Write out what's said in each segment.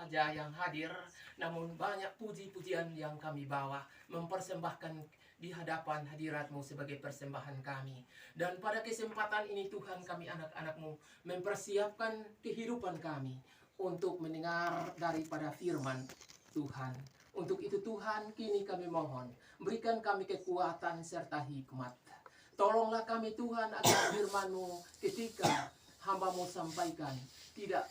saja yang hadir, namun banyak puji-pujian yang kami bawa, mempersembahkan di hadapan hadirat-Mu sebagai persembahan kami. Dan pada kesempatan ini Tuhan, kami anak-anak-Mu mempersiapkan kehidupan kami untuk mendengar daripada firman Tuhan. Untuk itu Tuhan, kini kami mohon, berikan kami kekuatan serta hikmat. Tolonglah kami Tuhan agar firman-Mu ketika hamba-Mu sampaikan tidak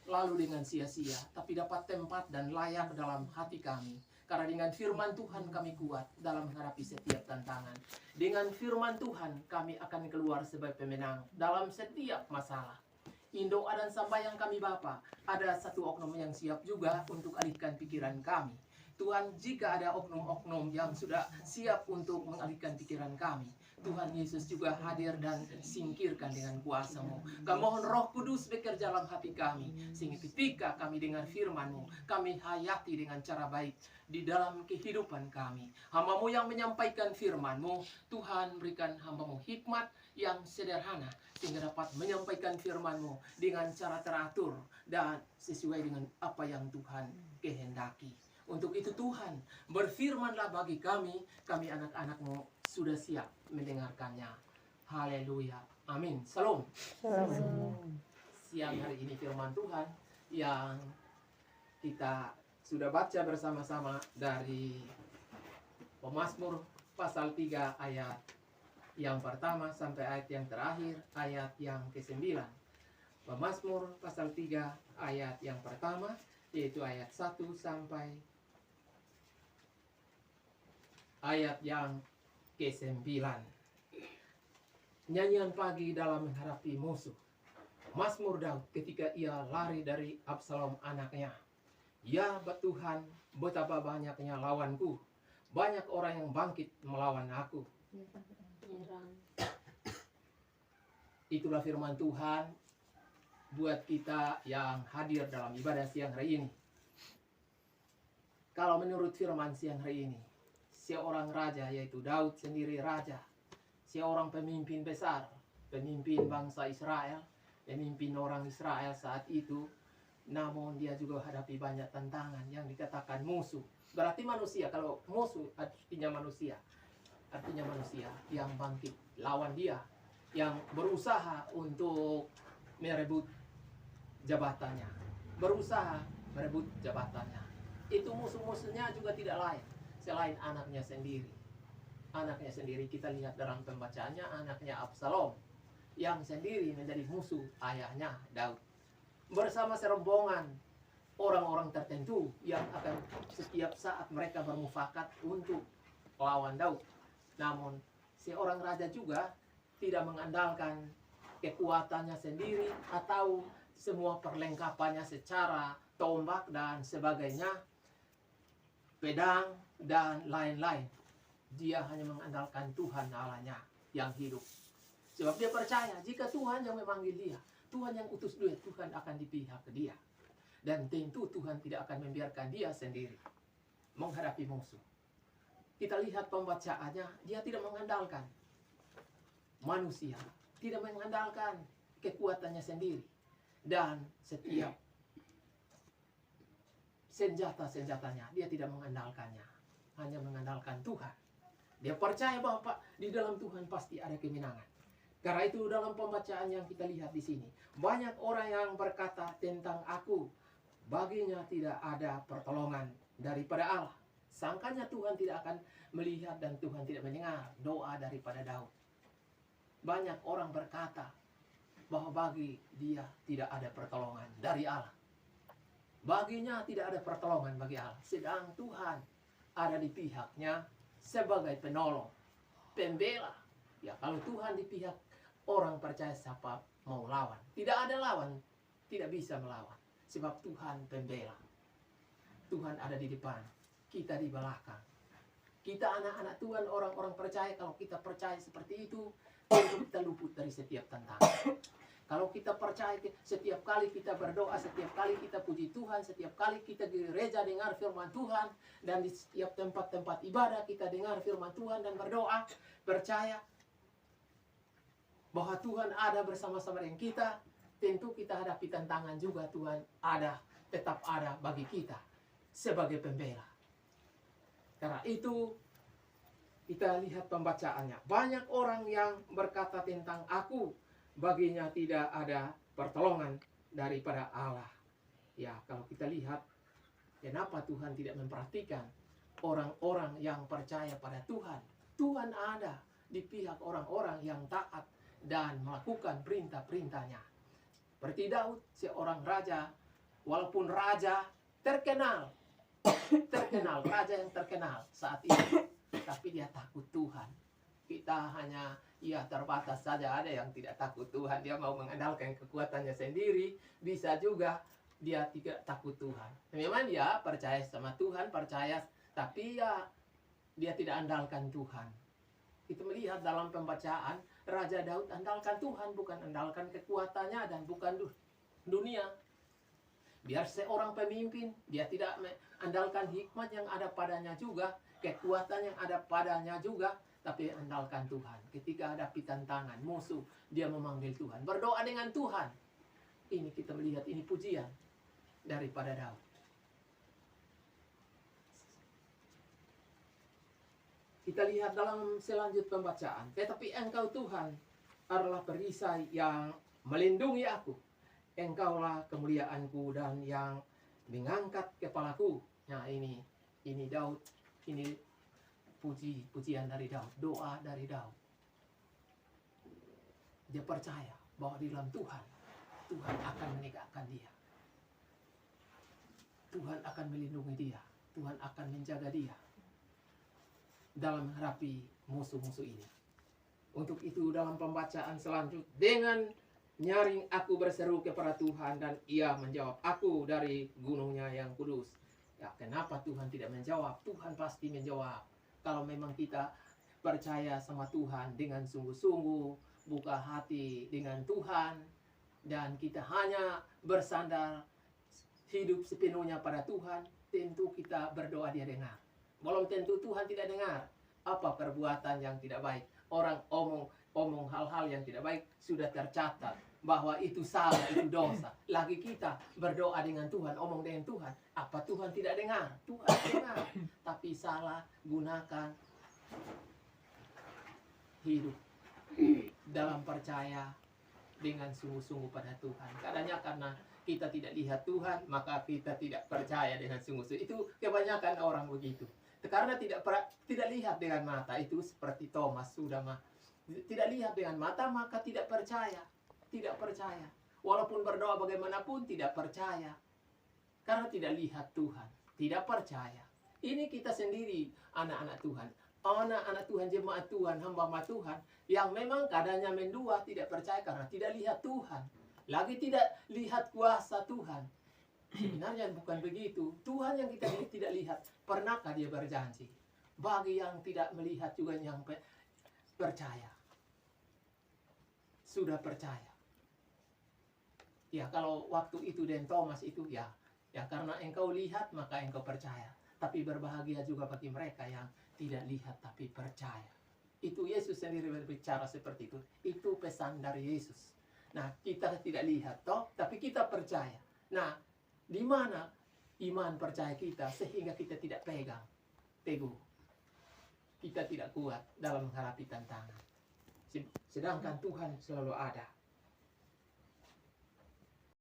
lalu dengan sia-sia, tapi dapat tempat dan layak dalam hati kami. Karena dengan firman Tuhan kami kuat dalam menghadapi setiap tantangan. Dengan firman Tuhan kami akan keluar sebagai pemenang dalam setiap masalah. Doa dan sambayang kami Bapa, ada satu oknum yang siap juga untuk alihkan pikiran kami. Tuhan, jika ada oknum-oknum yang sudah siap untuk mengalihkan pikiran kami, Tuhan Yesus juga hadir dan singkirkan dengan kuasa-Mu. Kami mohon Roh Kudus bekerja dalam hati kami, sehingga ketika kami dengar firman-Mu, kami hayati dengan cara baik di dalam kehidupan kami. Hamba-Mu yang menyampaikan firman-Mu, Tuhan berikan hamba-Mu hikmat yang sederhana, sehingga dapat menyampaikan firman-Mu dengan cara teratur dan sesuai dengan apa yang Tuhan kehendaki. Untuk itu Tuhan, berfirmanlah bagi kami anak-anak-Mu sudah siap mendengarkannya. Haleluya. Amin. Salam. Siang hari ini firman Tuhan yang kita sudah baca bersama-sama dari Pemazmur pasal 3 ayat yang pertama sampai ayat yang terakhir, ayat yang ke-9. Pemazmur pasal 3 ayat yang pertama, yaitu ayat 1 sampai ayat yang ke-9. Nyanyian pagi dalam menghadapi musuh. Mazmur Daud ketika ia lari dari Absalom anaknya. Ya Tuhan, betapa banyaknya lawanku. Banyak orang yang bangkit melawan aku. Itulah firman Tuhan buat kita yang hadir dalam ibadah siang hari ini. Kalau menurut firman siang hari ini, seorang raja, yaitu Daud sendiri raja, seorang pemimpin besar, pemimpin bangsa Israel, pemimpin orang Israel saat itu, namun dia juga hadapi banyak tantangan yang dikatakan musuh. Berarti manusia, kalau musuh artinya manusia yang bangkit lawan dia, yang berusaha untuk merebut jabatannya, Itu musuh-musuhnya juga tidak lain selain anaknya sendiri. Anaknya sendiri kita lihat dalam pembacaannya, anaknya Absalom yang sendiri menjadi musuh ayahnya Daud. Bersama serombongan orang-orang tertentu yang akan setiap saat mereka bermufakat untuk lawan Daud. Namun seorang raja juga tidak mengandalkan kekuatannya sendiri atau semua perlengkapannya secara tombak dan sebagainya, pedang dan lain-lain. Dia hanya mengandalkan Tuhan Allahnya yang hidup. Sebab dia percaya jika Tuhan yang memanggil dia, Tuhan yang utus dia, Tuhan akan di pihak dia. Dan tentu Tuhan tidak akan membiarkan dia sendiri menghadapi musuh. Kita lihat pembacaannya, dia tidak mengandalkan manusia, tidak mengandalkan kekuatannya sendiri. Dan setiap senjata-senjatanya dia tidak mengandalkannya, hanya mengandalkan Tuhan. Dia percaya bahwa di dalam Tuhan pasti ada kemenangan. Karena itu dalam pembacaan yang kita lihat di sini, banyak orang yang berkata tentang aku, baginya tidak ada pertolongan daripada Allah. Sangkanya Tuhan tidak akan melihat dan Tuhan tidak mendengar doa daripada Daud. Banyak orang berkata bahwa bagi dia tidak ada pertolongan dari Allah. Baginya tidak ada pertolongan bagi Allah. Sedang Tuhan ada di pihaknya sebagai penolong, pembela. Ya, kalau Tuhan di pihak orang percaya siapa mau lawan. Tidak ada lawan, tidak bisa melawan. Sebab Tuhan pembela. Tuhan ada di depan, kita di belakang. Kita anak-anak Tuhan, orang-orang percaya, kalau kita percaya seperti itu, tentu kita luput dari setiap tantangan. Kalau kita percaya, setiap kali kita berdoa, setiap kali kita puji Tuhan, setiap kali kita di gereja dengar firman Tuhan, dan di setiap tempat-tempat ibadah kita dengar firman Tuhan dan berdoa, percaya bahwa Tuhan ada bersama-sama dengan kita, tentu kita hadapi tantangan juga Tuhan ada tetap ada bagi kita sebagai pembela. Karena itu kita lihat pembacaannya. Banyak orang yang berkata tentang aku, baginya tidak ada pertolongan daripada Allah. Ya, kalau kita lihat, kenapa Tuhan tidak memperhatikan orang-orang yang percaya pada Tuhan? Tuhan ada di pihak orang-orang yang taat dan melakukan perintah-perintahnya. Seperti Daud, seorang raja, walaupun raja terkenal, raja yang terkenal saat ini, tapi dia takut Tuhan. Kita hanya terbatas saja, ada yang tidak takut Tuhan, dia mau mengandalkan kekuatannya sendiri, bisa juga dia tidak takut Tuhan. Memang dia percaya sama Tuhan, tapi dia tidak andalkan Tuhan. Kita melihat dalam pembacaan, Raja Daud andalkan Tuhan, bukan andalkan kekuatannya dan bukan dunia. Biar seorang pemimpin, dia tidak andalkan hikmat yang ada padanya juga, kekuatan yang ada padanya juga, tapi andalkan Tuhan. Ketika hadapi tantangan, musuh, dia memanggil Tuhan, berdoa dengan Tuhan. Ini kita melihat, ini pujian daripada Daud. Kita lihat dalam selanjut pembacaan. Tetapi Engkau Tuhan adalah perisai yang melindungi aku. Engkaulah kemuliaanku dan yang mengangkat kepalaku. Nah ini Daud, ini pujian dari Daud, doa dari Daud. Dia percaya bahwa di dalam Tuhan akan menegakkan dia. Tuhan akan melindungi dia. Tuhan akan menjaga dia dalam menghadapi musuh-musuh ini. Untuk itu dalam pembacaan selanjutnya, dengan nyaring aku berseru kepada Tuhan dan ia menjawab aku dari gunungnya yang kudus. Ya, kenapa Tuhan tidak menjawab? Tuhan pasti menjawab. Kalau memang kita percaya sama Tuhan dengan sungguh-sungguh, buka hati dengan Tuhan, dan kita hanya bersandar hidup sepenuhnya pada Tuhan, tentu kita berdoa dia dengar. Belum tentu Tuhan tidak dengar. Apa perbuatan yang tidak baik, orang omong hal-hal yang tidak baik, sudah tercatat bahwa itu salah, itu dosa. Lagi kita berdoa dengan Tuhan, omong dengan Tuhan, apa Tuhan tidak dengar? Tuhan dengar, tapi salah gunakan hidup dalam percaya dengan sungguh-sungguh pada Tuhan. Kadangnya karena kita tidak lihat Tuhan, maka kita tidak percaya dengan sungguh-sungguh. Itu kebanyakan orang begitu. Karena tidak lihat dengan mata, itu seperti Thomas sudah tidak lihat dengan mata, maka tidak percaya. Tidak percaya. Walaupun berdoa bagaimanapun tidak percaya. Karena tidak lihat Tuhan, tidak percaya. Ini kita sendiri, anak-anak Tuhan. Anak-anak Tuhan, jemaat Tuhan, hamba Tuhan, yang memang keadaannya mendua, tidak percaya karena tidak lihat Tuhan. Lagi tidak lihat kuasa Tuhan. Sebenarnya bukan begitu. Tuhan yang kita tidak lihat, pernahkah dia berjanji? Bagi yang tidak melihat juga yang percaya. Sudah percaya. Ya, kalau waktu itu dan Thomas itu ya karena engkau lihat maka engkau percaya. Tapi berbahagia juga bagi mereka yang tidak lihat tapi percaya. Itu Yesus sendiri berbicara seperti itu. Itu pesan dari Yesus. Nah, kita tidak lihat toh, tapi kita percaya. Nah, di mana iman percaya kita sehingga kita tidak pegang teguh, kita tidak kuat dalam menghadapi tantangan, sedangkan Tuhan selalu ada.